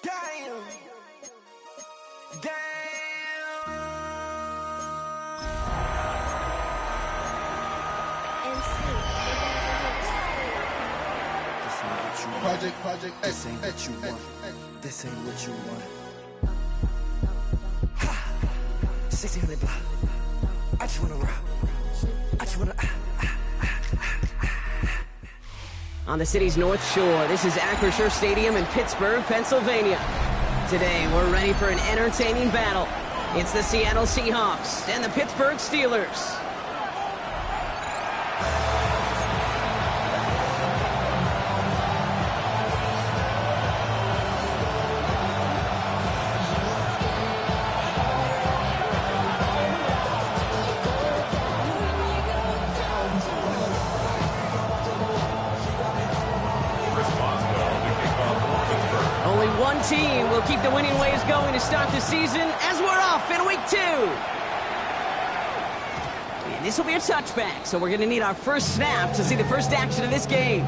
Damn. Project X. This ain't what you want. This ain't what you want. Ha! 1600 block. I just wanna rock. I just wanna. On the city's North Shore, this is Acrisure Stadium in Pittsburgh, Pennsylvania. Today, we're ready for an entertaining battle. It's the Seattle Seahawks and the Pittsburgh Steelers. Only one team will keep the winning waves going to start the season as we're off in week 2. And this will be a touchback, so we're going to need our first snap to see the first action of this game.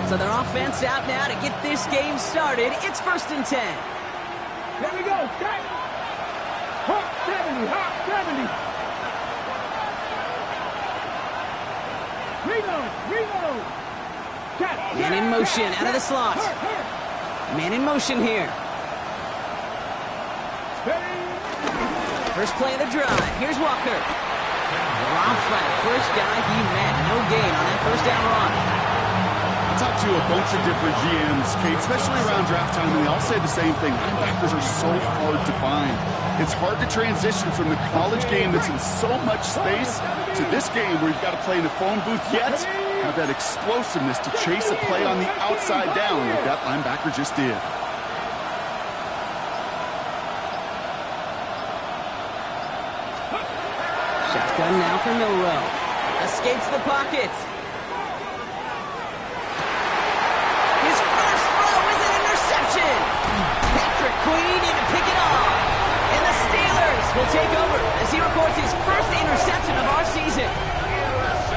So their offense out now to get this game started. It's 1st and 10. There we go, check. Hawk 70, Hawk 70. Reload. Check. Man in motion, out of the slot. Man in motion here. First play of the drive. Here's Walker. Dropped by the first guy he met. No gain on that first down run. I talked to a bunch of different GMs, Kate, especially around draft time, and they all say the same thing. Linebackers are so hard to find. It's hard to transition from the college game that's in so much space to this game where you've got to play in a phone booth, yet have that explosiveness to chase a play on the outside down like that linebacker just did. Shotgun now for Milrow. Escapes the pocket. His first throw is an interception. Patrick Queen in to pick it off. And the Steelers will take over as he records his first interception of our season.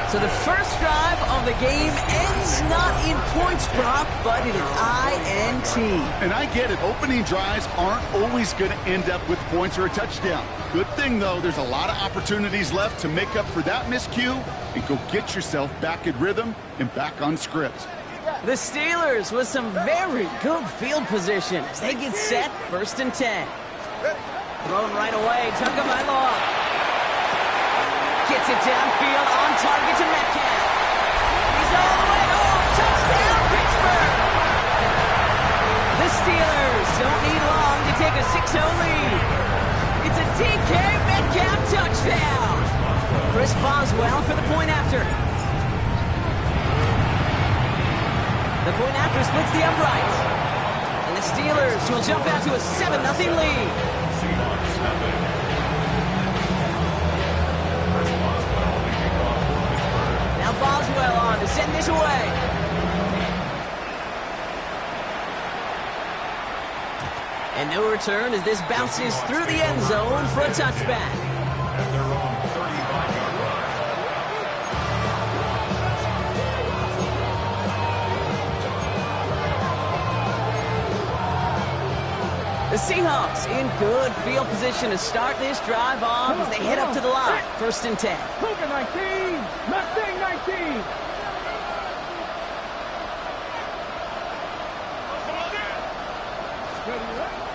So the first drive of the game ends not in points, Brock, but in an INT. And I get it. Opening drives aren't always going to end up with points or a touchdown. Good thing, though, there's a lot of opportunities left to make up for that miscue and go get yourself back in rhythm and back on script. The Steelers with some very good field position as they get set 1st and 10. Thrown right away, Tagovailoa. Gets it downfield, on target to Metcalf. He's all the way home. Touchdown, Pittsburgh! The Steelers don't need long to take a 6-0 lead. It's a DK Metcalf touchdown. Chris Boswell for the point after. The point after splits the uprights. And the Steelers will jump out to a 7-0 lead. Now Boswell on to send this away. And no return as this bounces through the end zone for a touchback. The Seahawks in good field position to start this drive off as they head up to the line. 1st and 10. Cougar 19, Mustang 19.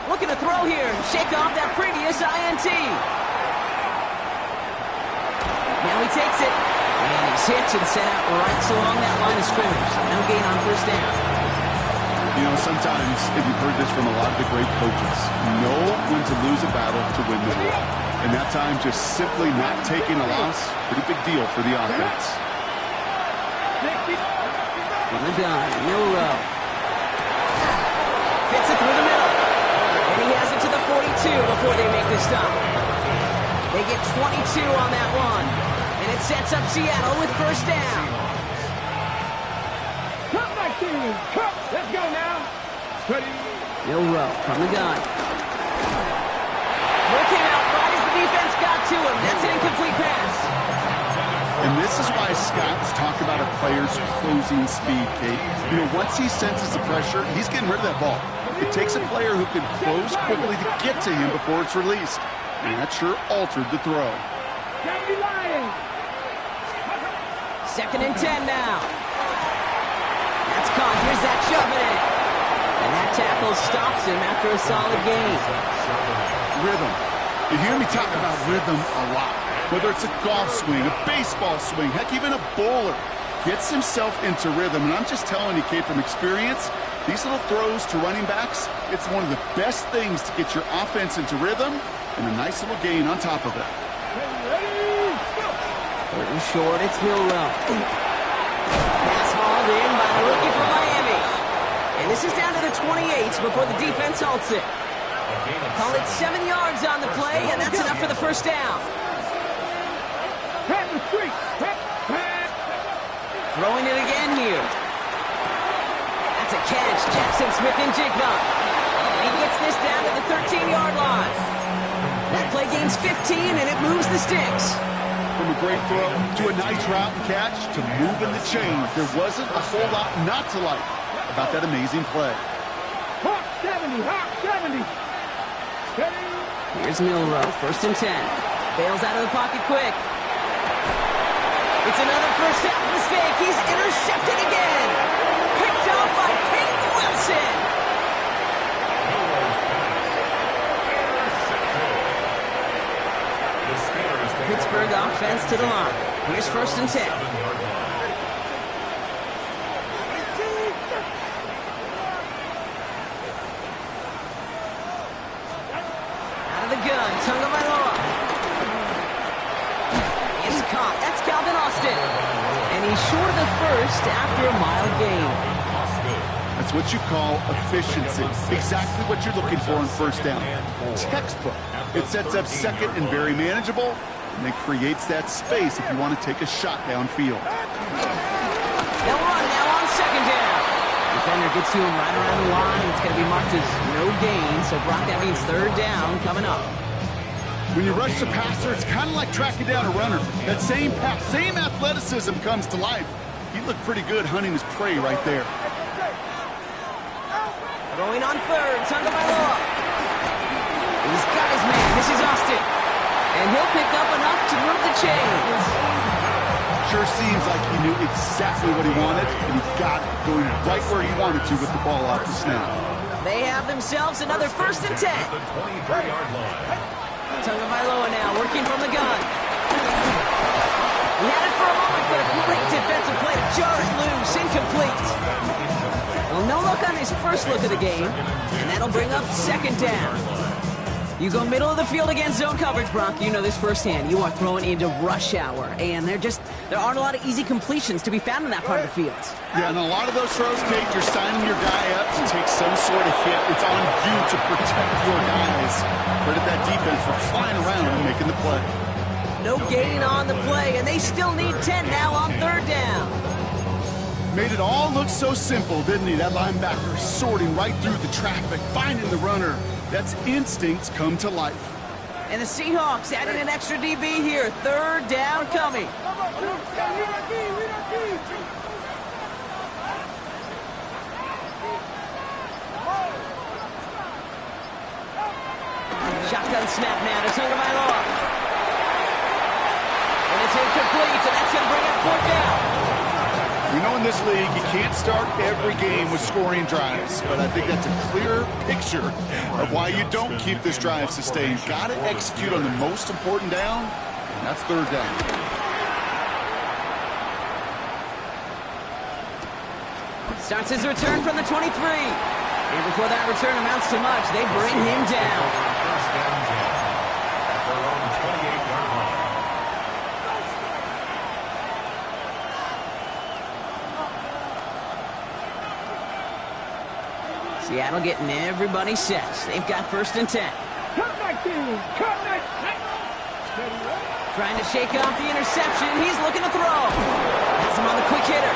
Looking to throw here and shake off that previous INT. Now he takes it. And he's hit and set out right along that line of scrimmage. No gain on 1st down. You know, sometimes, and you've heard this from a lot of the great coaches, know when to lose a battle to win the war. And that time, just simply not taking a loss, pretty big deal for the offense. From the gun, Milrow. Fits it through the middle. And he has it to the 42 before they make the stop. They get 22 on that one. And it sets up Seattle with 1st down. Cut 19, cut. Let's go now. Ready. Milrow from the gun. Throw came out right as the defense got to him. That's an incomplete pass. And this is why scouts talk about a player's closing speed, Kate. You know, once he senses the pressure, he's getting rid of that ball. It takes a player who can close quickly to get to him before it's released. And that sure altered the throw. Second and 10 now. That's caught. Here's that shoving it. And that tackle stops him after a solid gain. Rhythm. You hear me talk about rhythm a lot. Whether it's a golf swing, a baseball swing, heck, even a bowler gets himself into rhythm. And I'm just telling you, Kate, from experience, these little throws to running backs, it's one of the best things to get your offense into rhythm and a nice little gain on top of it. Third and short, it's Milrow. Pass hauled in by the rookie from Miami. And this is down to the 28 before the defense halts it. Call it 7 yards on the play, and that's enough for the first down. Throwing it again here. That's a catch. Jackson Smith-Njigba. And he gets this down to the 13-yard line. That play gains 15, and it moves the sticks. From a great throw to a nice route and catch to moving the chains, there wasn't a whole lot not to like about that amazing play. Hawk 70, Hawk 70. Here's Milrow, first and 10. Bails out of the pocket quick. It's another first half mistake. He's intercepted again. Picked off by Peyton Wilson. Pittsburgh offense to the line. Here's first and 10. Out of the gun, Tagovailoa. It's caught. That's Calvin Austin. And he's short of the first after a mile gain. That's what you call efficiency. Exactly what you're looking for on first down. Textbook. It sets up second and very manageable, and it creates that space if you want to take a shot downfield. They'll run now on second down. Defender gets to him right around the line. It's going to be marked as no gain, so Brock, that means third down coming up. When you rush the passer, it's kind of like tracking down a runner. That same pass, same athleticism comes to life. He looked pretty good hunting his prey right there. Throwing on third, Tagovailoa. He's got his man. This is Austin. And he'll pick up enough to move the chains. Sure seems like he knew exactly what he wanted, and he got it, going right where he wanted to with the ball off the snap. They have themselves another first and 10. Tagovailoa now working from the gun. He had it for a moment, but a great defensive play to jar it loose. Incomplete. Well, no look on his first look of the game, and that'll bring up second down. You go middle of the field against zone coverage, Brock. You know this firsthand. You are throwing into rush hour, and there aren't a lot of easy completions to be found in that part of the field. Yeah, and a lot of those throws, Kate, you're signing your guy up to take some sort of hit. It's on you to protect your guys. Credit that defense for flying around and making the play. No gain on the play, and they still need 10 now on third down. Made it all look so simple, didn't he? That linebacker sorting right through the traffic, finding the runner. That's instincts come to life. And the Seahawks adding an extra DB here. Third down coming. Shotgun snap now to Tagovailoa. And it's incomplete, and that's going to bring up fourth down. You know, in this league, you can't start every game with scoring drives, but I think that's a clear picture of why you don't keep this drive sustained. Got to execute on the most important down, and that's third down. Starts his return from the 23. And before that return amounts to much, they bring him down. Seattle getting everybody set. They've got first and 10. Trying to shake off the interception. He's looking to throw. Has him on the quick hitter.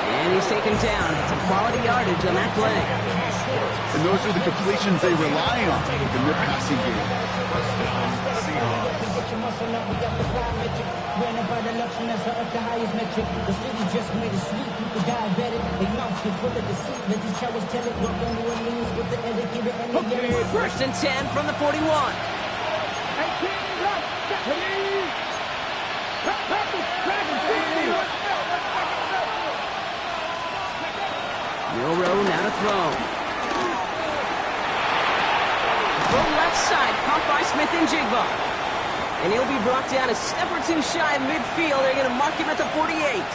And he's taken down. Some quality yardage on that play. And those are the completions they rely on in their passing game. First and 10 from the 41. Milrow now to throw. Throw left side, caught by Smith and Jigba. And he'll be brought down a step or two shy of midfield. They're going to mark him at the 48.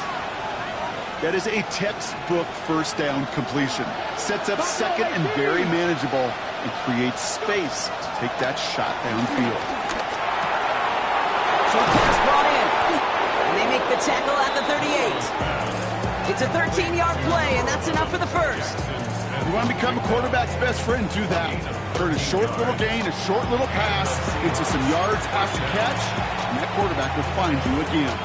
That is a textbook first down completion. Sets up second and very manageable and creates space to take that shot downfield. Short pass brought in. And they make the tackle at the 38. It's a 13-yard play, and that's enough for the first. You want to become a quarterback's best friend, do that. Turn a short little gain, a short little pass into some yards after catch, and that quarterback will find you again.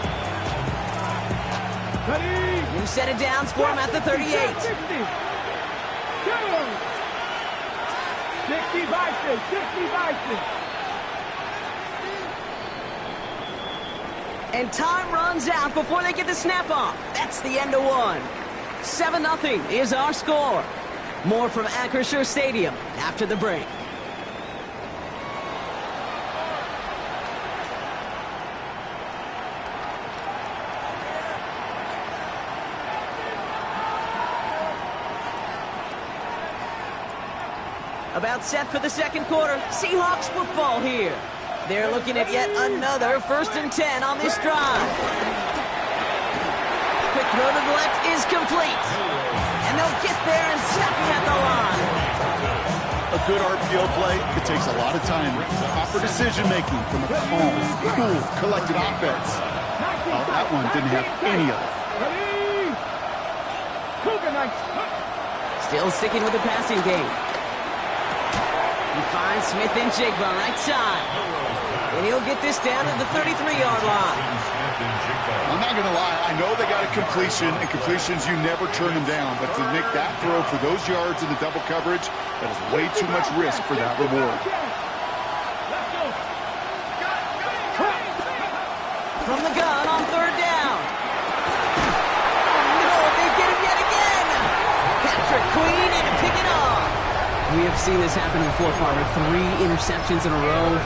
New set of downs for him at the 38. 60 vices, 60 vices. And time runs out before they get the snap off. That's the end of one. 7-0 is our score. More from Acrisure Stadium after the break. About set for the second quarter. Seahawks football here. They're looking at yet another 1st and 10 on this drive. Quick throw to the left is complete. And they'll get there and stop him at the line. A good RPO play, it takes a lot of time. Proper decision-making from a calm, cool, collected offense. Well, that one didn't have any of it. Still sticking with the passing game. He finds Smith and Jigba right side. And he'll get this down to the 33-yard line. I'm not going to lie. I know they got a completion, and completions, you never turn them down. But to make that throw for those yards in the double coverage, that is way too much risk for that reward. From the gun on 3rd down. Oh, no, they get him yet again. Patrick Queen and pick it off. We have seen this happen before, Farmer. 3 interceptions in a row.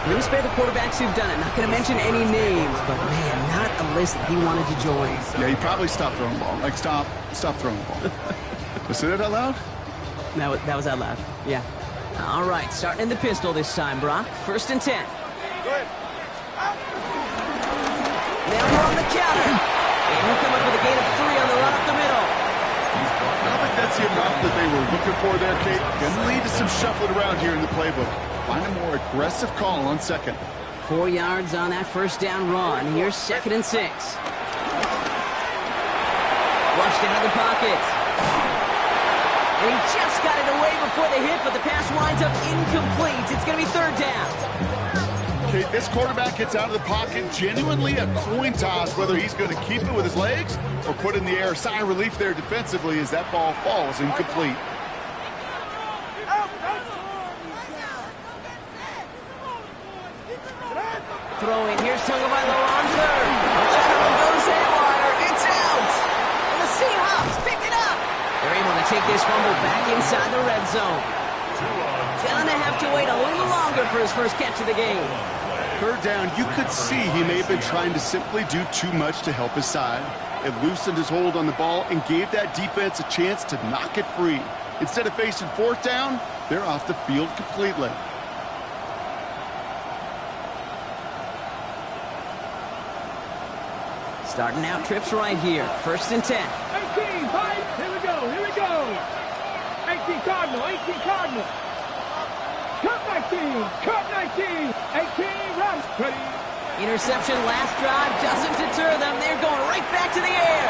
We're going to spare the quarterbacks who've done it. Not going to mention any names, but man, not a list that he wanted to join. Yeah, he probably stopped throwing the ball. Like, stop throwing the ball. Was that out loud? That was out loud, yeah. All right, starting in the pistol this time, Brock. 1st and 10. Now we're on the counter. And he'll come up with a gain of 3 on the run up the middle. I don't think that's the amount that they were looking for there, Kate. Going to lead to some shuffling around here in the playbook. Find a more aggressive call on second. 4 yards on that 1st down run. Here's 2nd and 6. Flushed out of the pocket. And he just got it away before the hit, but the pass winds up incomplete. It's going to be 3rd down. Okay, this quarterback gets out of the pocket. Genuinely a coin toss whether he's going to keep it with his legs or put it in the air. Sigh of relief there defensively as that ball falls incomplete. Throwing, here's Tagovailoa on 3rd. Lateral goes haywire, it's out! And the Seahawks pick it up! They're able to take this fumble back inside the red zone. Gonna have to wait a little longer for his first catch of the game. 3rd down, you could see he may have been trying to simply do too much to help his side. It loosened his hold on the ball and gave that defense a chance to knock it free. Instead of facing 4th down, they're off the field completely. Starting out trips right here. 1st and 10. 18, fight. Here we go. 18 Cardinal. Cut 19. 18, run. Ready. Interception last drive doesn't deter them. They're going right back to the air.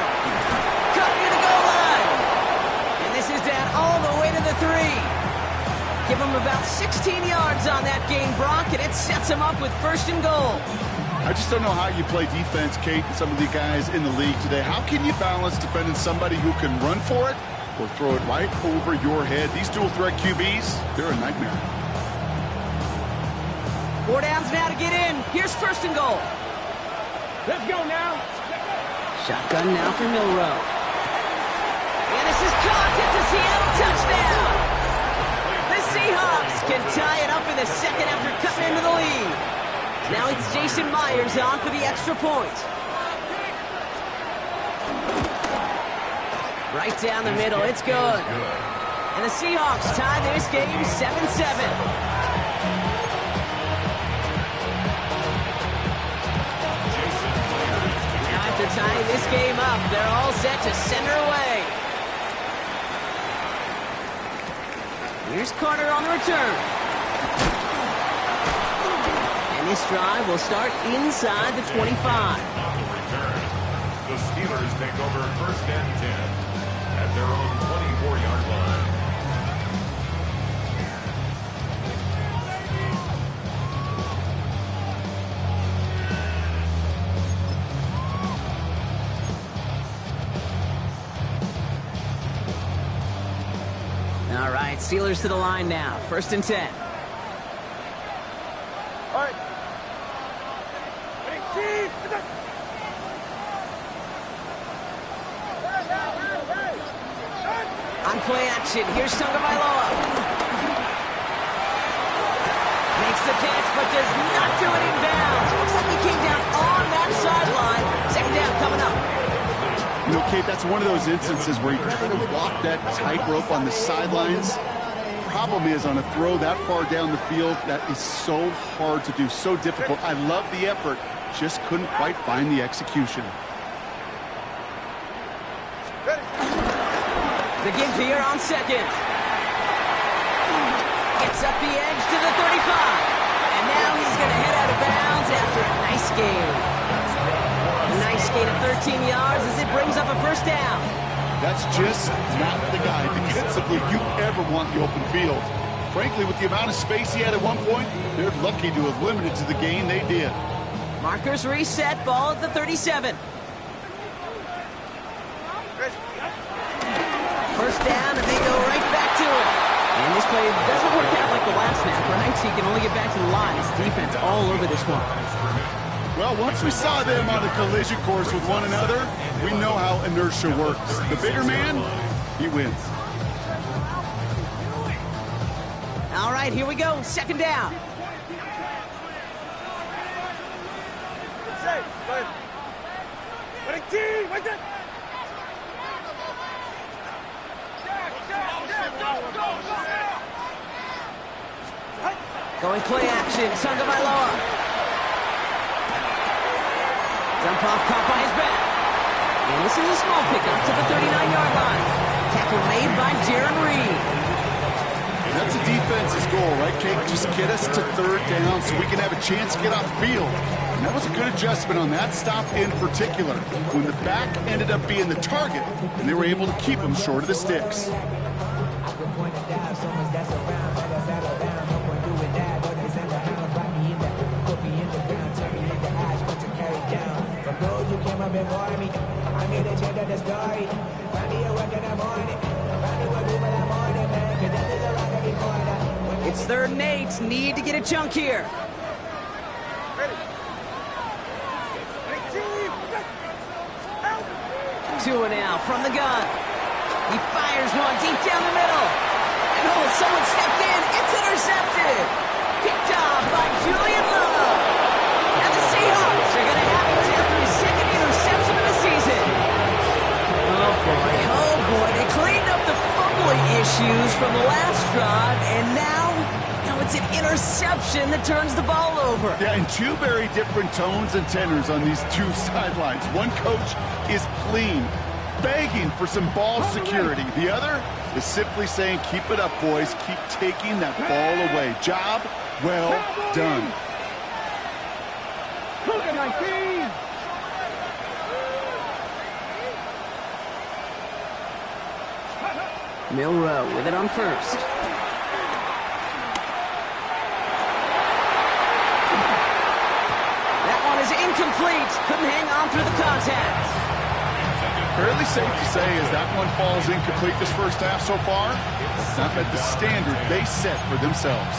Cut near the goal line. And this is down all the way to the 3. Give them about 16 yards on that game, Brock, and it sets them up with 1st and goal. I just don't know how you play defense, Kate, and some of the guys in the league today. How can you balance defending somebody who can run for it or throw it right over your head? These dual-threat QBs, they're a nightmare. 4 downs now to get in. Here's first and goal. Let's go now. Shotgun now for Milrow. And this is caught. It's a Seattle touchdown. The Seahawks can tie it up in the second after cutting into the lead. Now it's Jason Myers on for the extra point. Right down the middle. It's good. And the Seahawks tie this game 7-7. After tying this game up, they're all set to send her away. Here's Carter on the return. And this drive will start inside the 25. The Steelers take over first and 10 at their own 24-yard line. All right, Steelers to the line now. First and 10. All right. On play action, here's Tagovailoa. Makes the catch, but does not do it in bounds. Looks like he came down on that sideline. Second down coming up. You know, Kate, that's one of those instances where you try to walk that tightrope on the sidelines. Problem is, on a throw that far down the field, that is so hard to do, so difficult. I love the effort, just couldn't quite find the execution. The give here on second. Gets up the edge to the 35. And now he's going to head out of bounds after a nice gain. A nice gain of 13 yards as it brings up a first down. That's just not the guy defensively you ever want in the open field. Frankly, with the amount of space he had at one point, they're lucky to have limited to the gain they did. Markers reset, ball at the 37. First down, and they go right back to it. And this play doesn't work out like the last snap, right? So he can only get back to the line. His defense all over this one. Well, once we saw them on a collision course with one another, we know how inertia works. The bigger man, he wins. All right, here we go. Second down. Going play action. Tagovailoa. Dump off, caught by his back. And this is a small pickup to the 39-yard line. Tackle made by Jaron Reed. That's a defense's goal, right, Kate? Just get us to third down so we can have a chance to get off the field. And that was a good adjustment on that stop in particular, when the back ended up being the target, and they were able to keep him short of the sticks. It's 3rd and 8. Need to get a chunk here. Tua now from the gun. He fires one deep down the middle. And oh, someone stepped in. It's intercepted. Picked off by Julian Love. And the Seahawks are going to have it after his second interception of the season. Oh, boy. Oh, boy. They cleaned up the fumbling issues from the last drive, and now it's an interception that turns the ball over. Yeah, and two very different tones and tenors on these two sidelines. One coach is pleading, begging for some ball security. The other is simply saying, keep it up, boys. Keep taking that ball away. Job well done. Look at my team. Milrow with it on first. is incomplete. Couldn't hang on through the contact. Fairly safe to say as that one falls incomplete this first half so far. It's not met the standard they set for themselves.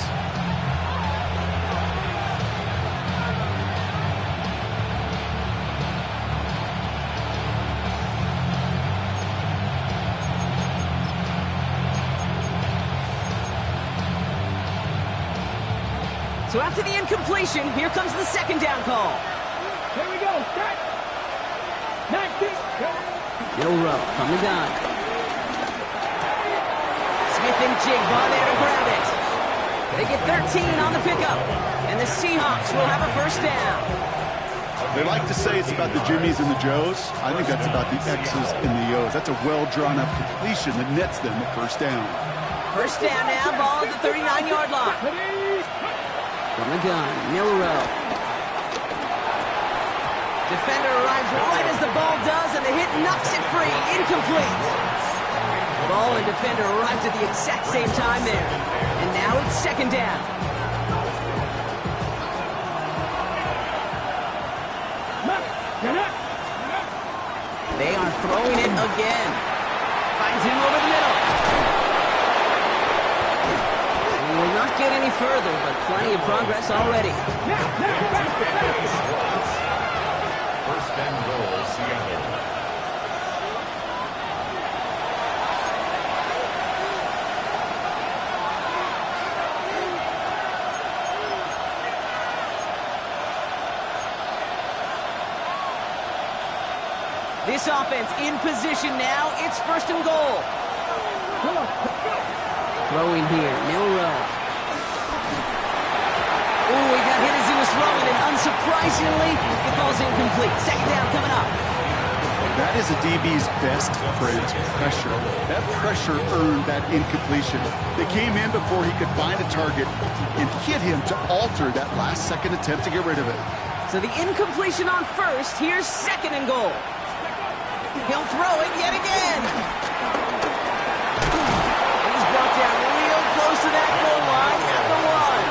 So after the incompletion, here comes the second down call. Here we go. Start. Middle row from the gun. Smith and Jigba there to grab it. They get 13 on the pickup, and the Seahawks will have a first down. They like to say it's about the Jimmies and the Joes. I think that's about the X's and the O's. That's a well-drawn-up completion that nets them a first down. First down now, ball at the 39-yard line. From the gun, Milrow. Defender arrives right as the ball does, and the hit knocks it free. Incomplete. Ball and defender arrived at the exact same time there. And now it's second down. They are throwing it again. Finds him over the middle. Will not get any further, but plenty of progress already. First and goal, Seattle. This offense in position now. It's first and goal. Throwing here, Milrow. Ooh, he got hit as he was throwing, and unsurprisingly, it falls incomplete. Second down coming up. That is a DB's best friend, pressure. That pressure earned that incompletion. They came in before he could find a target and hit him to alter that last-second attempt to get rid of it. So the incompletion on first. Here's second and goal. He'll throw it yet again. Brought down real close to that goal line at the one.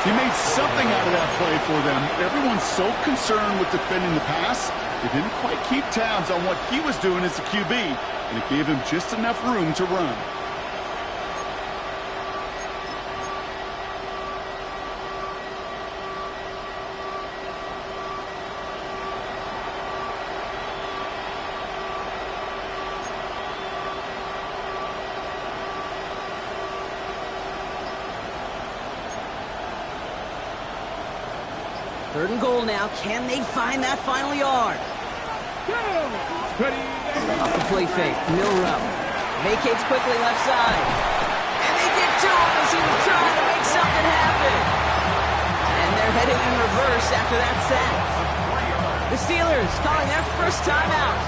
He made something out of that play for them. Everyone's so concerned with defending the pass, they didn't quite keep tabs on what he was doing as a QB, and it gave him just enough room to run. Third and goal now. Can they find that final yard? Off the play fake. Milrow vacates quickly left side. And they get to him as he was trying to make something happen. And they're heading in reverse after that sack. The Steelers calling their first timeout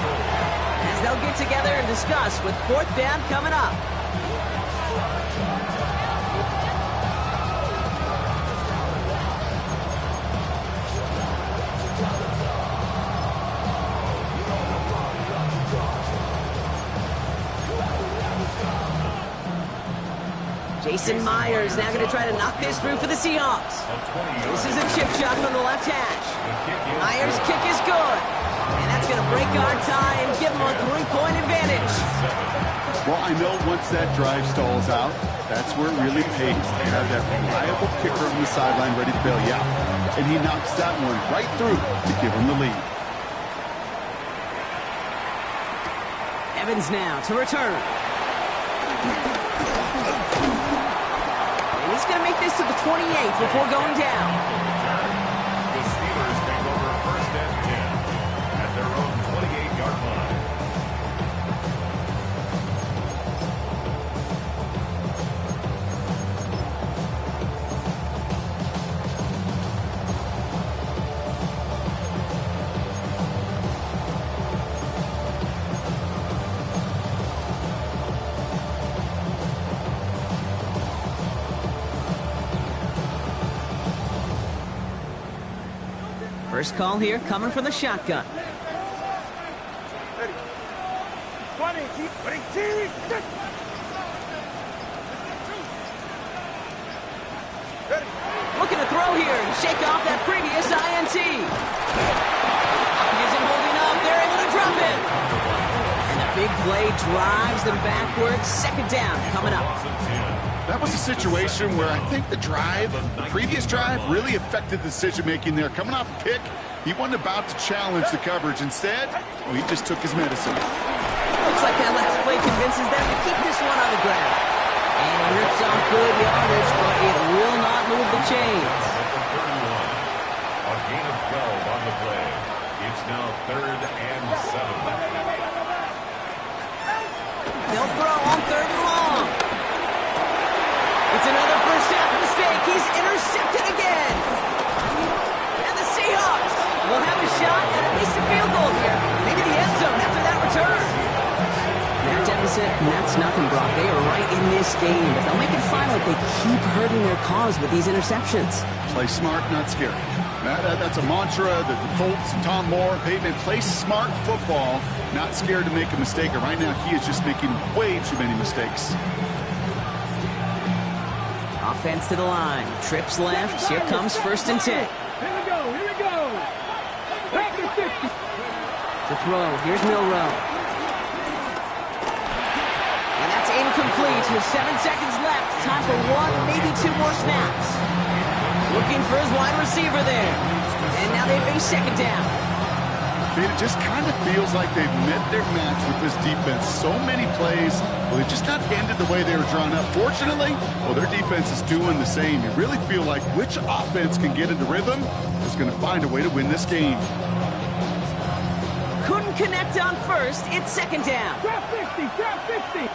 as they'll get together and discuss with fourth down coming up. Jason Myers now going to try to knock this through for the Seahawks. This is a chip shot from the left hash. Myers' kick is good. And that's going to break our tie and give them a three-point advantage. Well, I know once that drive stalls out, that's where it really pays to have that reliable kicker on the sideline ready to bail you out. And he knocks that one right through to give him the lead. Evans now to return. He's going to make this to the 28 before going down. The Steelers take over first and 10 at their own 28-yard line. First call here coming from the shotgun. Looking to throw throw here and shake off that previous INT. He isn't holding up. They're able to drop it. And a big play drives them backwards. Second down coming up. That was a situation where I think the previous drive, really affected the decision-making there. Coming off a pick, he wasn't about to challenge the coverage. Instead, he just took his medicine. Looks like that last play convinces them to keep this one on the ground. And it rips off good yardage, but it will not move the chains. A gain of 12 on the play. It's now 3rd and 7. They'll throw on 3rd and long. It's another first half mistake. He's intercepted again. And the Seahawks will have a shot at least a field goal here. Maybe the end zone after that return. That deficit, and that's nothing, Brock. They are right in this game, but they'll make it final if they keep hurting their cause with these interceptions. Play smart, not scary. That's a mantra that the Colts, Tom Moore, Peyton, play smart football, not scared to make a mistake. And right now, he is just making way too many mistakes. Offense to the line. Trips left. Here comes 1st and 10. Here we go. Here we go. Back to 50. To throw. Here's Milrow. And that's incomplete with 7 seconds left. Time for 1, maybe 2 more snaps. Looking for his wide receiver there. And now they face 2nd down. It just kind of feels like they've met their match with this defense. So many plays, well, they just not ended the way they were drawn up. Fortunately, well, their defense is doing the same. You really feel like which offense can get into rhythm is going to find a way to win this game. Couldn't connect on 1st. It's 2nd down. Drop 60. Drop 60.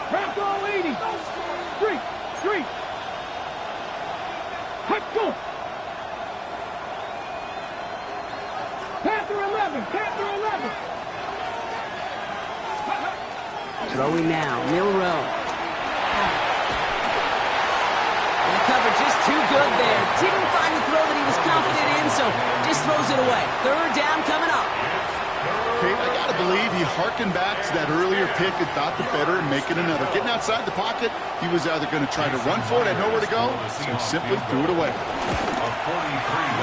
Drop all 80. Street. Hut, go. Panther 11. Throwing now. Milrow. And the cover just too good there. Didn't find the throw that he was confident in, so just throws it away. 3rd down coming up. Okay, I got to believe he harkened back to that earlier pick and thought the better and make it another. Getting outside the pocket, he was either going to try to run for it, had nowhere to go, so he simply threw it away.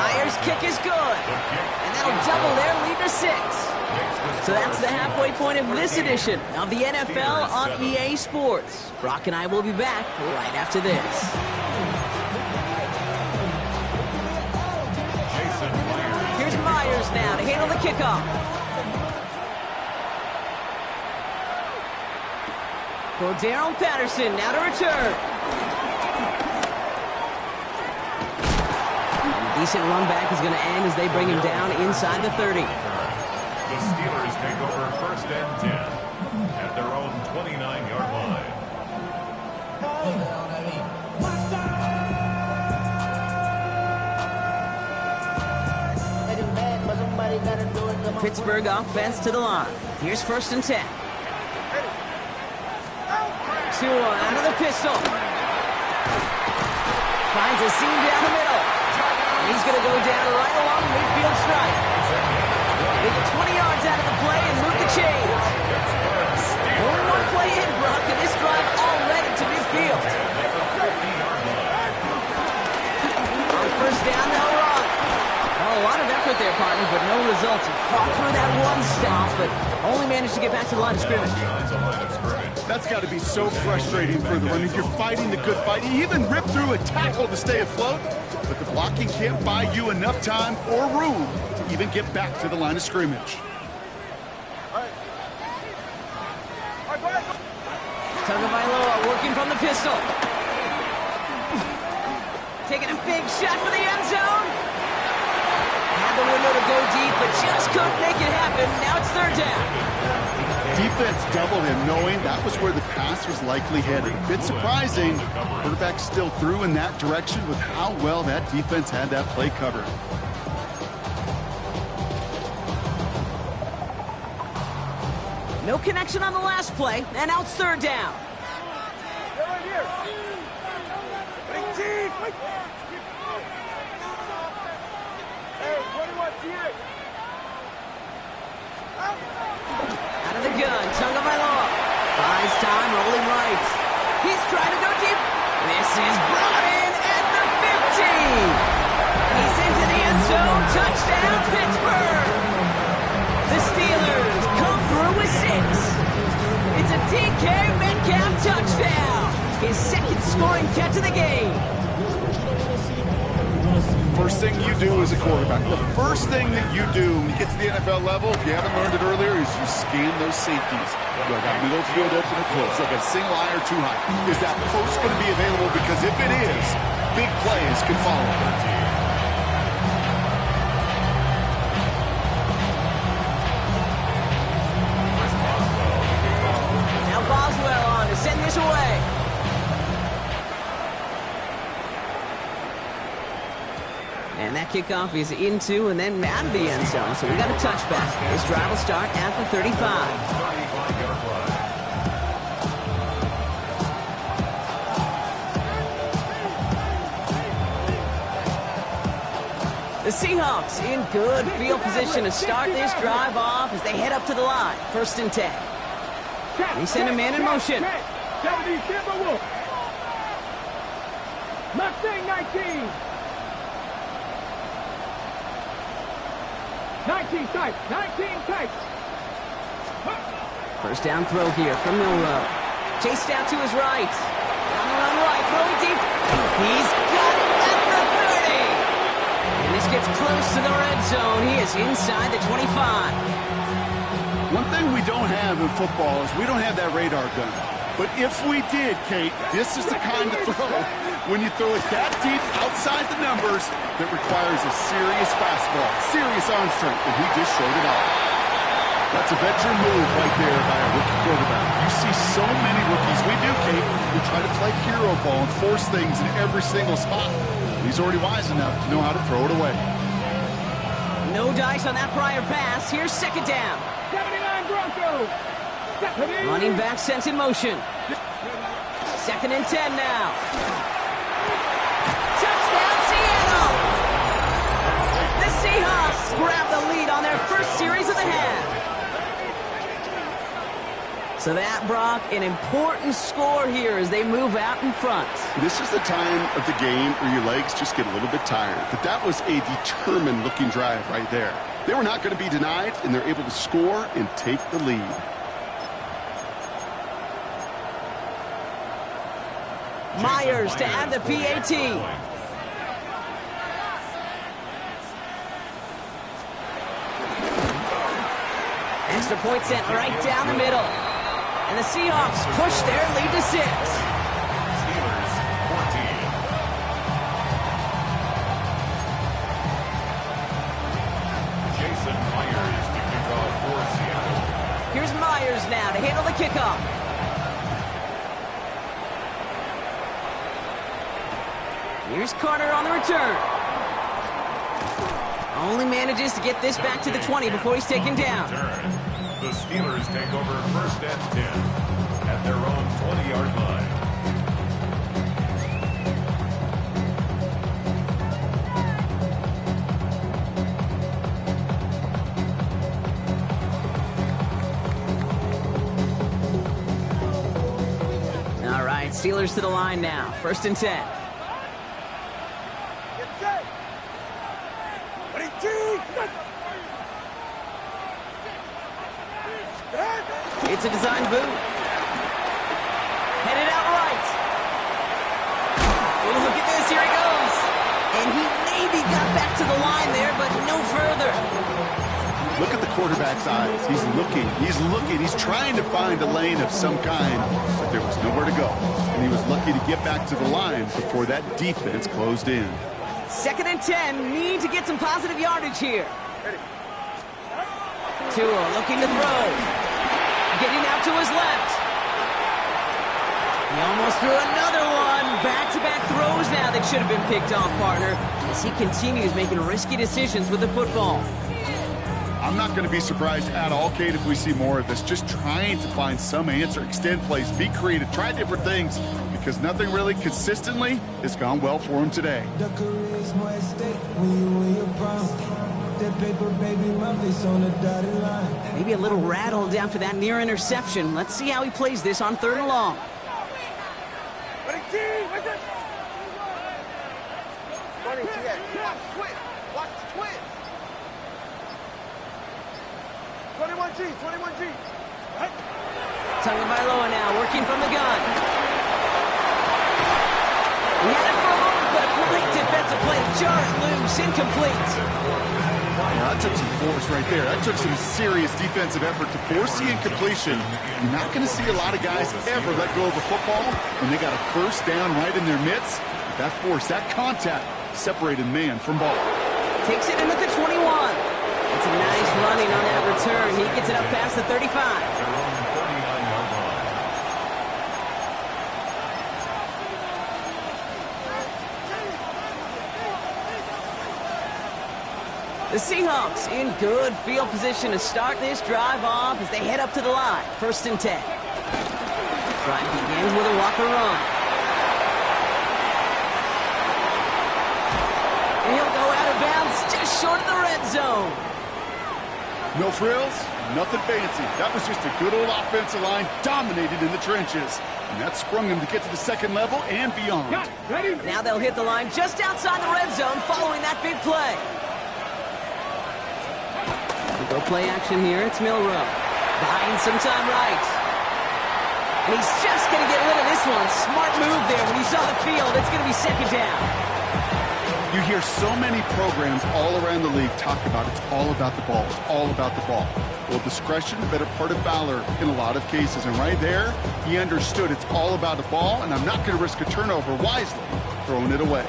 Myers' kick is good. And that'll double their lead to 6. So that's the halfway point of this edition of the NFL on EA Sports. Brock and I will be back right after this. Here's Myers now to handle the kickoff. Cordero Patterson now to return. Decent run back is going to end as they bring him down inside the 30. The Steelers take over 1st and 10 at their own 29-yard line. Pittsburgh offense to the line. Here's 1st and 10. Tua out of the pistol. Finds a seam down the middle. He's going to go down right along the midfield stripe. They get 20 yards out of the play and move the chains. Only 1 play in, Brock, and this drive already to midfield. On 1st down, they'll run. Oh, a lot of effort there, partner, but no results. He fought through that 1 stop, but only managed to get back to the line of scrimmage. That's got to be so frustrating for the runner. You're fighting the good fight. You even rip through a tackle to stay afloat. But the blocking can't buy you enough time or room to even get back to the line of scrimmage. Tagovailoa working from the pistol. Taking a big shot for the end zone. Had the window to go deep, but just couldn't make it happen. Now it's 3rd down. Defense doubled him, knowing that was where the pass was likely headed. A bit surprising. Quarterback still threw in that direction with how well that defense had that play covered. No connection on the last play, and now it's 3rd down. Out of the gun, Tagovailoa. Buys time, rolling right. He's trying to go deep. This is brought in at the lead. And he's into the end zone. Touchdown, Pittsburgh. The Steelers come through with 6. It's a DK Metcalf touchdown. His second scoring catch of the game. First thing you do as a quarterback, the first thing that you do when you get to the NFL level, if you haven't learned it earlier, is you scan those safeties. Do I got middle field open or close? Like a single eye or too high? Is that post going to be available? Because if it is, big plays can follow. Now Boswell on to send this away. And that kickoff is into and then out of the end zone. So we got a touchback. This drive will start at the 35. 35-yard line. The Seahawks in good field position to start this drive off as they head up to the line. 1st and 10. They send a man in motion. Mustang 19. 19 tight. 19 tight. First down throw here from Milrow. Chased out to his right. On the run right, throwing deep. He's got it at the 30. And this gets close to the red zone. He is inside the 25. One thing we don't have in football is we don't have that radar gun. But if we did, Kate, this is the kind of throw when you throw it that deep outside the numbers that requires a serious fastball, serious arm strength, and he just showed it off. That's a veteran move right there by a rookie quarterback. You see so many rookies, we do, Kate, who try to play hero ball and force things in every single spot. He's already wise enough to know how to throw it away. No dice on that prior pass. Here's 2nd down. 79 Broncos. Running back sent in motion. 2nd and 10 now. Touchdown, Seattle! The Seahawks grab the lead on their first series of the half. So that, Brock, an important score here as they move out in front. This is the time of the game where your legs just get a little bit tired. But that was a determined-looking drive right there. They were not going to be denied, and they're able to score and take the lead. Myers to add the PAT. Extra point sent right down the middle. And the Seahawks push their lead to 6. Steelers 14. Jason Myers to kick off for Seattle. Here's Myers now to handle the kickoff. Here's Carter on the return. Only manages to get this back to the 20 before he's taken down. The Steelers take over 1st and 10 at their own 20-yard line. All right, Steelers to the line now. 1st and 10. It's a design boot. Headed out right. Oh, look at this. Here he goes. And he maybe got back to the line there, but no further. Look at the quarterback's eyes. He's looking. He's looking. He's trying to find a lane of some kind, but there was nowhere to go. And he was lucky to get back to the line before that defense closed in. 2nd and 10. Need to get some positive yardage here. Tua looking to throw. Getting out to his left. He almost threw another one. Back-to-back throws now that should have been picked off, partner, as he continues making risky decisions with the football. I'm not going to be surprised at all, Kate, if we see more of this. Just trying to find some answer, extend plays, be creative, try different things, because nothing really consistently has gone well for him today. Maybe a little rattled after that near interception. Let's see how he plays this on 3rd and long. Watch the twins. 21G, 21G. Right. Tagovailoa now working from the gun. He had it for a moment, but a great defensive play to jar it loose, incomplete. Yeah, that took some force right there. That took some serious defensive effort to force the incompletion. You're not going to see a lot of guys ever let go of a football when they got a first down right in their midst. But that force, that contact, separated man from ball. Takes it in at the 21. It's a nice running on that return. He gets it up past the 35. The Seahawks in good field position to start this drive off as they head up to the line. 1st and 10. Drive begins with a Walker run. And he'll go out of bounds just short of the red zone. No frills, nothing fancy. That was just a good old offensive line dominated in the trenches. And that sprung them to get to the second level and beyond. Now they'll hit the line just outside the red zone following that big play. Go play action here. It's Milrow. Buying some time right. And he's just going to get rid of this one. Smart move there. When he saw the field, it's going to be 2nd down. You hear so many programs all around the league talk about it's all about the ball. It's all about the ball. Well, discretion, the better part of valor in a lot of cases. And right there, he understood it's all about the ball, and I'm not going to risk a turnover wisely, throwing it away.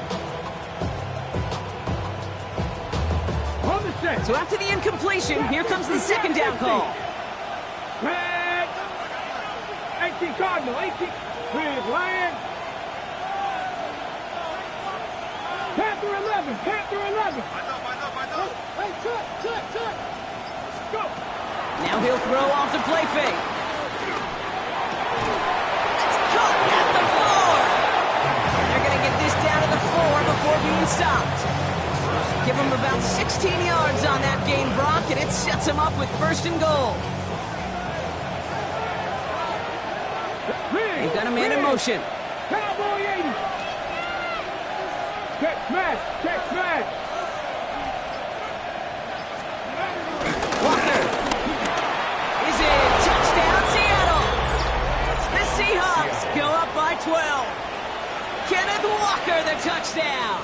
So after the incompletion, here comes the 2nd down call. Red. 18 Cardinal, 18. Please, Lion. Panther 11, Panther 11. Hey, check. Go. Now he'll throw off the play fake. It's caught at the 4. And they're going to get this down to the 4 before being stopped. Give him about 16 yards on that gain, Brock, and it sets him up with 1st and goal. They've got a man in motion. Cowboy 80. Check smash. Walker is in. Touchdown, Seattle. The Seahawks go up by 12. Kenneth Walker, the touchdown.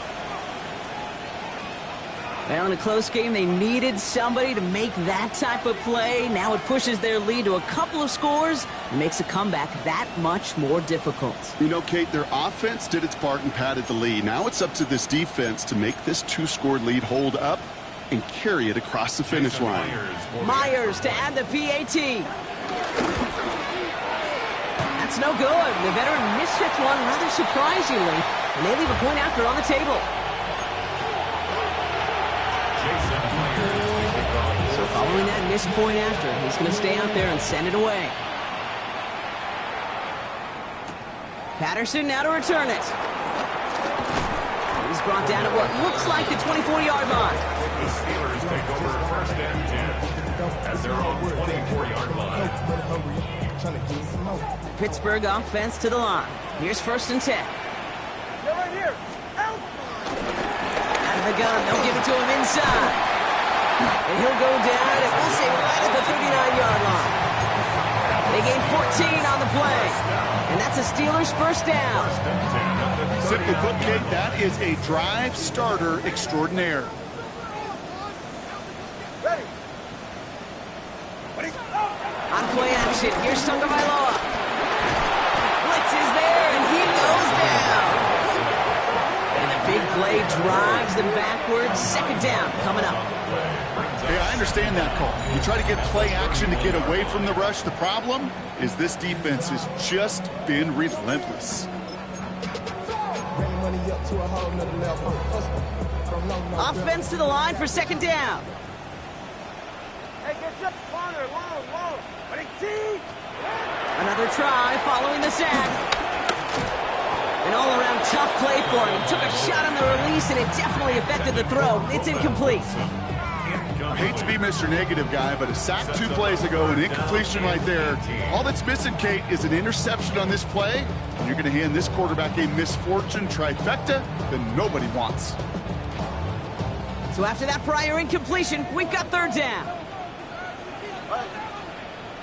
Well, in a close game, they needed somebody to make that type of play. Now it pushes their lead to a couple of scores and makes a comeback that much more difficult. You know, Kate, their offense did its part and padded the lead. Now it's up to this defense to make this 2-score lead hold up and carry it across the finish line. Myers to add the PAT. That's no good. The veteran mishits one rather surprisingly, and they leave a point after on the table. So following that missed point after, he's going to stay out there and send it away. Patterson now to return it. He's brought down at what looks like the 24-yard line. The Steelers take over 1st and 10 at their own 24-yard line. The Pittsburgh offense to the line. Here's 1st and 10. They're right here. Out. Out of the gun, they'll give it to him inside. And he'll go down, and we'll say right at the 39-yard line. They gain 14 on the play. And that's a Steelers 1st down. Simply put, Kate, that is a drive starter extraordinaire. Ready. On play action, here's Tagovailoa. Blitz is there, and he goes down. And the big play drives them backwards. 2nd down coming up. Yeah, I understand that call. You try to get play action to get away from the rush. The problem is this defense has just been relentless. Offense to the line for 2nd down. Hey, get your corner, long. Ready, T. Another try following the sack. An all-around tough play for him. He took a shot on the release, and it definitely affected the throw. It's incomplete. I hate to be Mr. Negative Guy, but a sack 2 plays ago, an incompletion right there. All that's missing, Kate, is an interception on this play. And you're going to hand this quarterback a misfortune trifecta that nobody wants. So after that prior incompletion, we've got third down.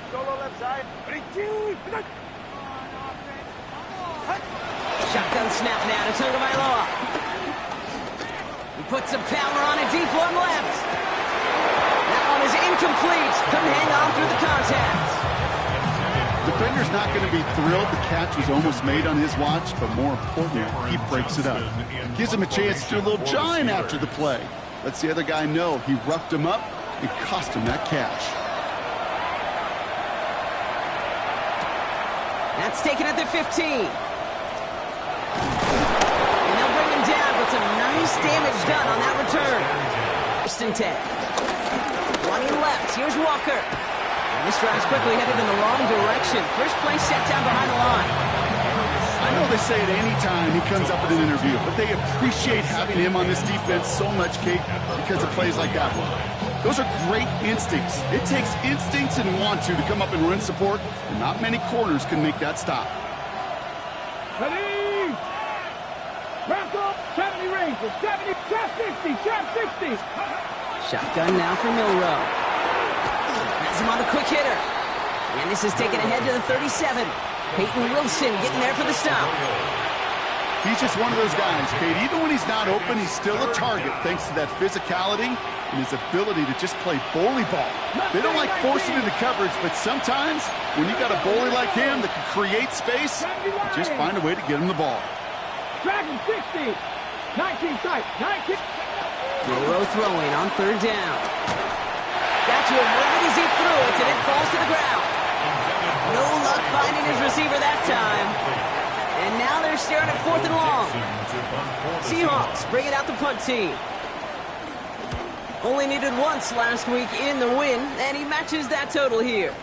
Solo left side. Ready, two. Shotgun snap now to Tagovailoa. He puts some power on a deep one left. That one is incomplete. Couldn't hang on through the contact. Defender's not going to be thrilled the catch was almost made on his watch, but more importantly, he breaks it up. Gives him a chance to do a little jawing after the play. Lets the other guy know he roughed him up and cost him that catch. That's taken at the 15. And they'll bring him down, but some nice damage done on that return. First and 10. Running left, here's Walker. And this drive's quickly headed in the wrong direction. First play set down behind the line. I know they say it any time he comes up in an interview, but they appreciate having him on this defense so much, Kate, because of plays like that one. Those are great instincts. It takes instincts and want to come up and run support, and not many corners can make that stop. Ready. Wrap up. 70 ranges. 70. Trap 60. Trap 60. Shotgun now for Milrow. Has him on the quick hitter. And this is taken ahead to the 37. Peyton Wilson getting there for the stop. He's just one of those guys, Kate. Even when he's not open, he's still a target thanks to that physicality and his ability to just play bully ball. They don't like forcing into coverage, but sometimes when you got a bully like him that can create space, you just find a way to get him the ball. Dragon 60. 19 tight. 19. Milrow throwing on third down. Got to him right as he threw it, and it falls to the ground. No luck finding his receiver that time. And now they're staring at 4th and long. Seahawks bring it out the punt team. Only needed once last week in the win, and he matches that total here.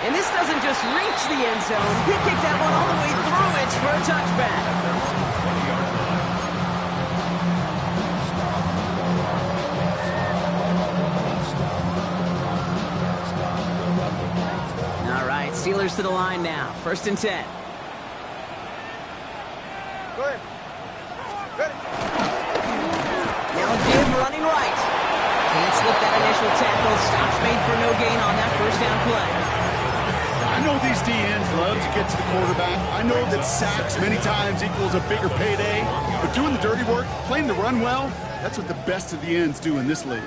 And this doesn't just reach the end zone. He kicked that one all the way through it for a touchback. Steelers to the line now. 1st and 10. Go ahead. Ready. Now give running right. Can't slip that initial tackle. Stops made for no gain on that first down play. I know these DNs love to get to the quarterback. I know that sacks many times equals a bigger payday. But doing the dirty work, playing the run well, that's what the best of the ends do in this league.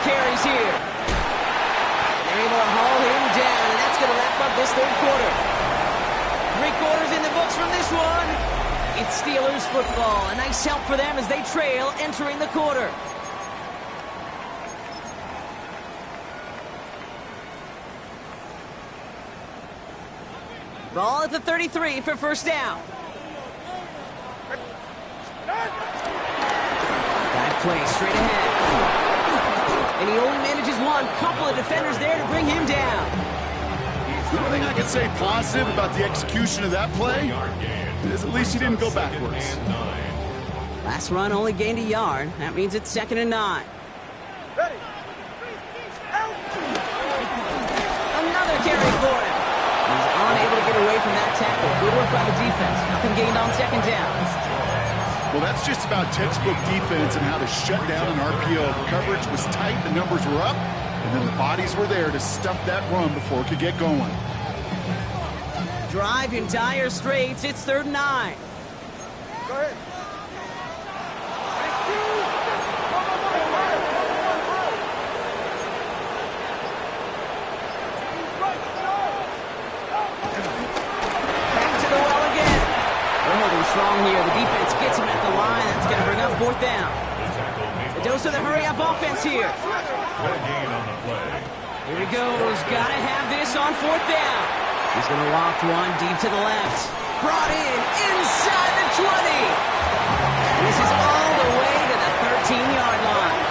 Carries here. They're able to haul him down, and that's going to wrap up this third quarter. 3 quarters in the books from this one. It's Steelers football. A nice help for them as they trail entering the quarter. Ball at the 33 for first down. Dive play straight ahead. And he only manages one. Couple of defenders there to bring him down. The only thing I can say positive about the execution of that play is at least he didn't go backwards. Last run only gained a yard. That means it's 2nd and 9. Ready. Another carry for him. He's unable to get away from that tackle. Good work by the defense. Nothing gained on 2nd down. Well, that's just about textbook defense and how to shut down an RPO. The coverage was tight, the numbers were up, and then the bodies were there to stuff that run before it could get going. Drive in dire straits. It's 3rd and 9. Go ahead. Back to the well again. They're holding strong here. The defense gets him at the line. That's going to bring up 4th down. The dose of the hurry-up offense here. Here he goes. Got to have this on 4th down. He's going to loft one deep to the left. Brought in inside the 20. And this is all the way to the 13-yard line.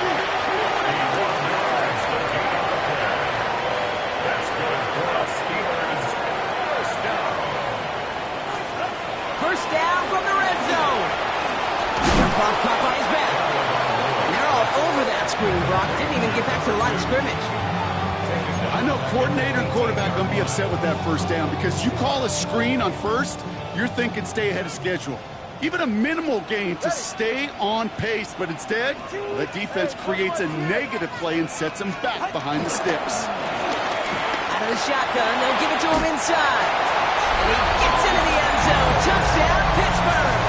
That's good for the Steelers. First down from the red zone. Jump off caught by his back. And they're all over that screen, Brock. Didn't even get back to the line of scrimmage. I I know coordinator and quarterback going to be upset with that first down because you call a screen on first, you're thinking stay ahead of schedule. Even a minimal gain to stay on pace, but instead, the defense creates a negative play and sets them back behind the sticks. Out of the shotgun, they'll give it to him inside. And he gets into the end zone. Touchdown, Pittsburgh!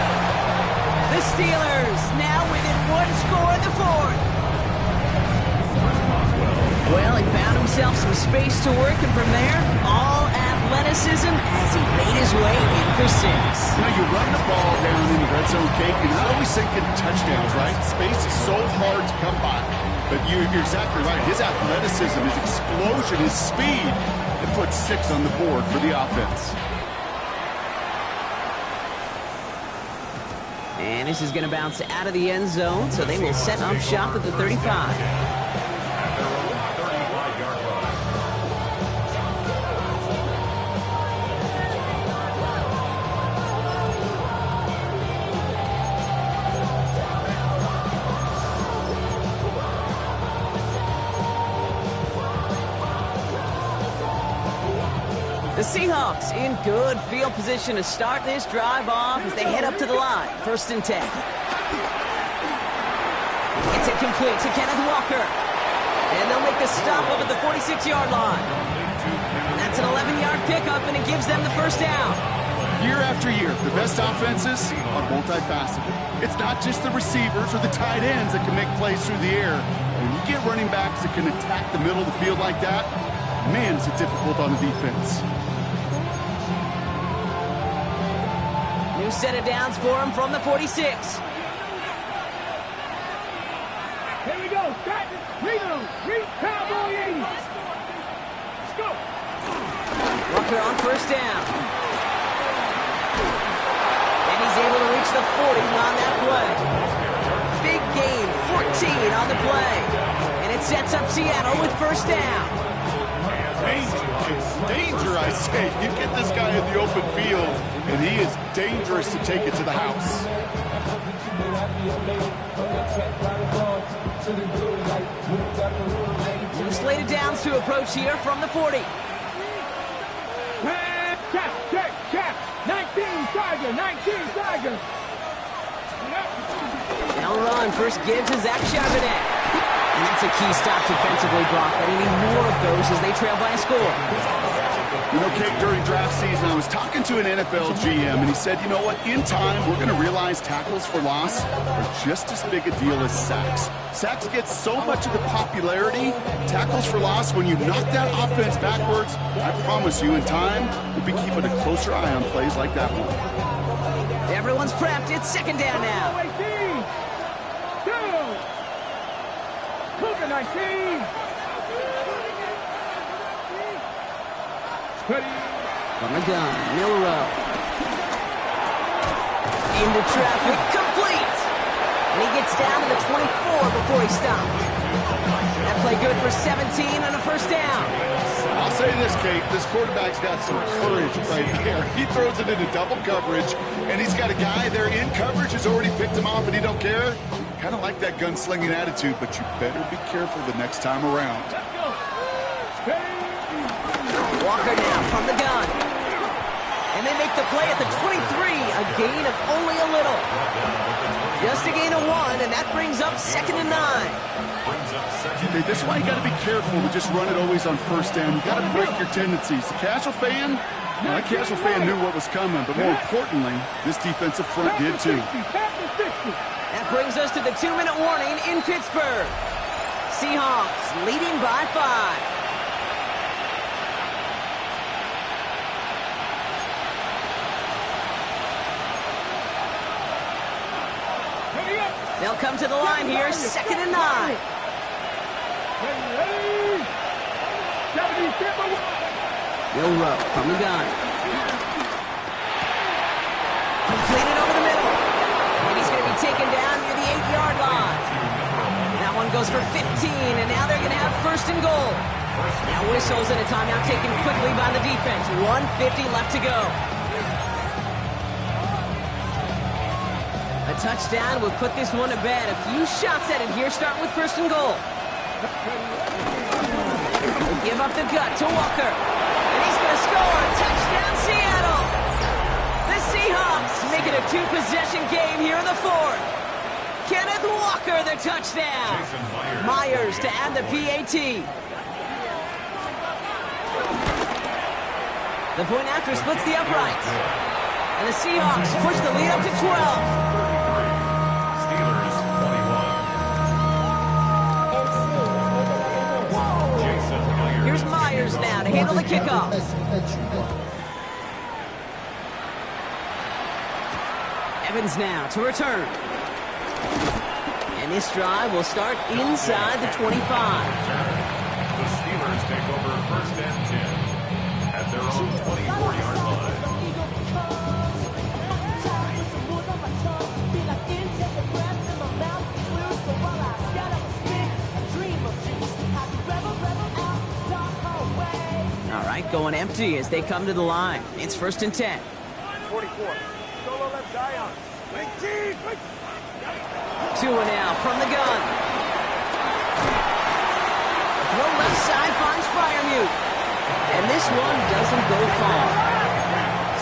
The Steelers now within one score in the fourth. Well, he found himself some space to work, and from there, all athleticism as he made his way in for 6. You know, you run the ball down in the red zone, Kate, you're not always thinking touchdowns, right? Space is so hard to come by. But you're exactly right. His athleticism, his explosion, his speed, it puts 6 on the board for the offense. And this is going to bounce out of the end zone, so they will set up shop at the 35. The Seahawks in good field position to start this drive off as they head up to the line. 1st and 10. It's incomplete to Kenneth Walker. And they'll make the stop up at the 46-yard line. That's an 11-yard pickup, and it gives them the first down. Year after year, the best offenses are multifaceted. It's not just the receivers or the tight ends that can make plays through the air. When you get running backs that can attack the middle of the field like that, man, is it difficult on the defense. New set of downs for him from the 46. Here we go. Read Cowboy 80. Let's go. Walker on 1st down. And he's able to reach the 40 on that play. Big gain, 14 on the play. And it sets up Seattle with 1st down. Danger, I say. You get this guy in the open field, and he is dangerous to take it to the house. New slated downs to approach here from the 40. Check. 19 Tiger. Now run. First give to Zach Charbonnet. And that's a key stop defensively, Brock. But they need more of those as they trail by a score. You know, Kate, during draft season, I was talking to an NFL GM, and he said, you know what, in time, we're going to realize tackles for loss are just as big a deal as sacks. Sacks get so much of the popularity. Tackles for loss, when you knock that offense backwards, I promise you, in time, we'll be keeping a closer eye on plays like that one. Everyone's prepped. It's 2nd down now. 18. 19. From the gun, Milrow. Into traffic, complete! And he gets down to the 24 before he stopped. That play good for 17 and a 1st down. I'll say this, Kate, this quarterback's got some courage right there. He throws it into double coverage, and he's got a guy there in coverage who's already picked him off, and he don't care. Kind of like that gunslinging attitude, but you better be careful the next time around. Walker now from the gun. And they make the play at the 23, a gain of only a little. Just a gain of 1, and that brings up 2nd and 9. Okay, this is why you got to be careful to just run it always on 1st down. You got to break your tendencies. The casual fan, that casual fan knew what was coming, but more importantly, this defensive front did too. That brings us to the 2-minute warning in Pittsburgh. Seahawks leading by 5. They'll come to the line here, 2nd and 9. Milrow from the gun. Completed over the middle. And he's going to be taken down near the 8-yard line. That one goes for 15, and now they're going to have 1st and goal. Now whistles and a timeout taken quickly by the defense. 1:50 left to go. A touchdown will put this one to bed. A few shots at it here, starting with 1st and goal. They give up the gut to Walker. And he's going to score. Touchdown, Seattle. The Seahawks make it a two-possession game here in the fourth. Kenneth Walker, the touchdown. Myers to add the PAT. The point after splits the uprights. And the Seahawks push the lead up to 12. Steelers 21. Here's Myers now to handle the kickoff. Evans now to return. And this drive will start inside the 25. The Steelers take over first and 10 at their own 24-yard line. All right, going empty as they come to the line. It's first and 10. 44. Solo left Zion. Tua now from the gun. Throw left side finds Freiermuth. And this one doesn't go far.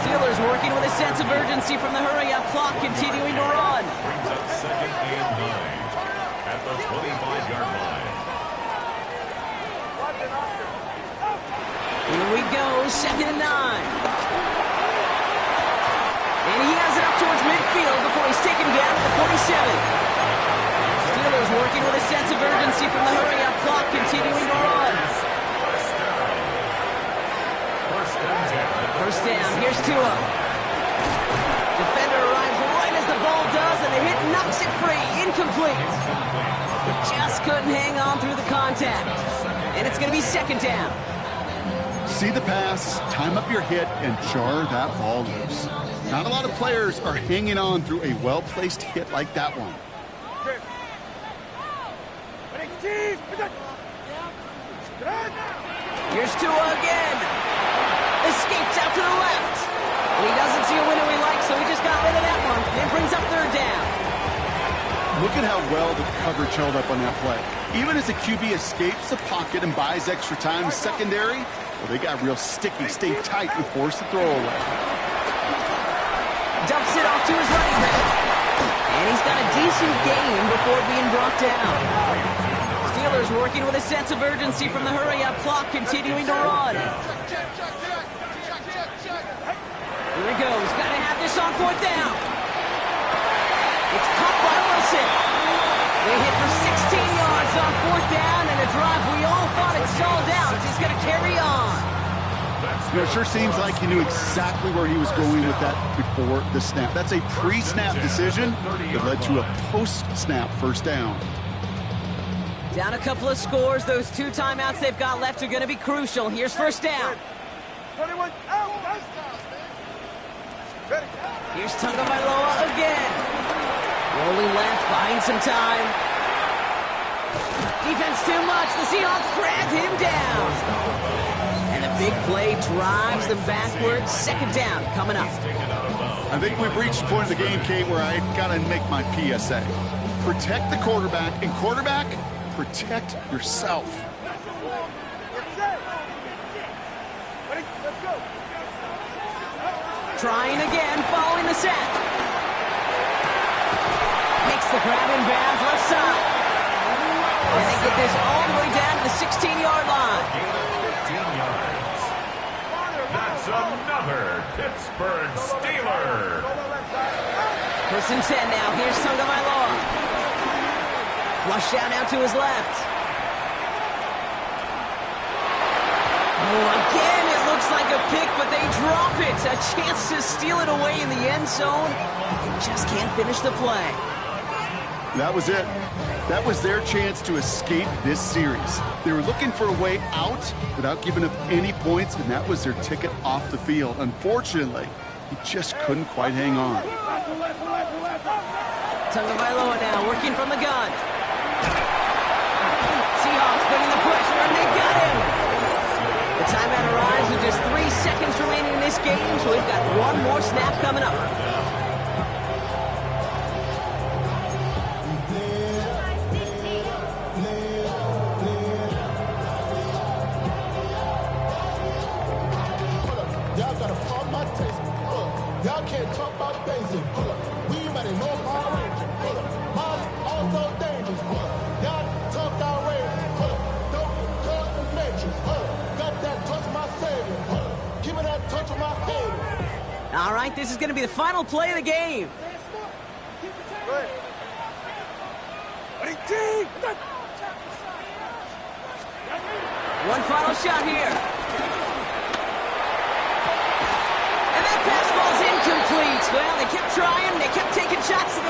Steelers working with a sense of urgency from the hurry-up clock, continuing to run. Brings up second and 9 at the 25-yard line. Here we go, second and 9. And he has it up towards midfield before he's taken down at the 47. Steelers working with a sense of urgency from the hurry-up clock, continuing to run. First down, here's Tua. Defender arrives right as the ball does, and the hit knocks it free, incomplete. Just couldn't hang on through the contact. And it's going to be second down. See the pass, time up your hit, and jar that ball loose. Not a lot of players are hanging on through a well-placed hit like that one. Here's Tua again. Escapes out to the left. And he doesn't see a window he likes, so he just got rid of that one. And brings up third down. Look at how well the coverage held up on that play. Even as the QB escapes the pocket and buys extra time secondary, well, they got real sticky, stay tight, and force the throw away. Dumps it off to his running back. And he's got a decent gain before being brought down. Steelers working with a sense of urgency from the hurry-up clock, continuing to run. Here he goes. Got to have this on fourth down. It's caught by Wilson. They hit for 16 yards on fourth down, and a drive we all thought it stalled out is going to carry on. You know, it sure seems like he knew exactly where he was going with that before the snap. That's a pre-snap decision that led to a post-snap first down. Down a couple of scores. Those two timeouts they've got left are going to be crucial. Here's first down. 21 out. Here's Tagovailoa again. Rolling left, buying some time. Defense too much. The Seahawks drag him down. And a big play drives them backwards. Second down coming up. I think we've reached the point of the game, Kate, where I got to make my PSA. Protect the quarterback, and quarterback, protect yourself. Trying again, following the set. Makes the grab in bounds left side. And they get this all the way down to the 16-yard line. 15 yards. That's another Pittsburgh Steeler. First and 10 now. Here's Tagovailoa. Flush down out to his left. Oh, again, it looks like a pick, but they drop it. A chance to steal it away in the end zone. They just can't finish the play. That was it. That was their chance to escape this series. They were looking for a way out without giving up any points, and that was their ticket off the field. Unfortunately, he just couldn't quite hang on. Tagovailoa now working from the gun. Seahawks bringing the pressure, and they got him. The timeout arrives with just 3 seconds remaining in this game, so we've got one more snap coming up. gotta pop my taste. Hold up. Y'all can't talk about basic. Hold up. We might know Power Rangers. Hold up. Mine also dangerous. Hold up. Y'all talk outrageous. Hold up. Don't cut the matrix. Hold up. Got that touch of my savior. Hold up. Give me that touch of my hater. All right, this is going to be the final play of the game. One final shot here. And that pass ball's incomplete. Well, they kept trying, they kept taking shots,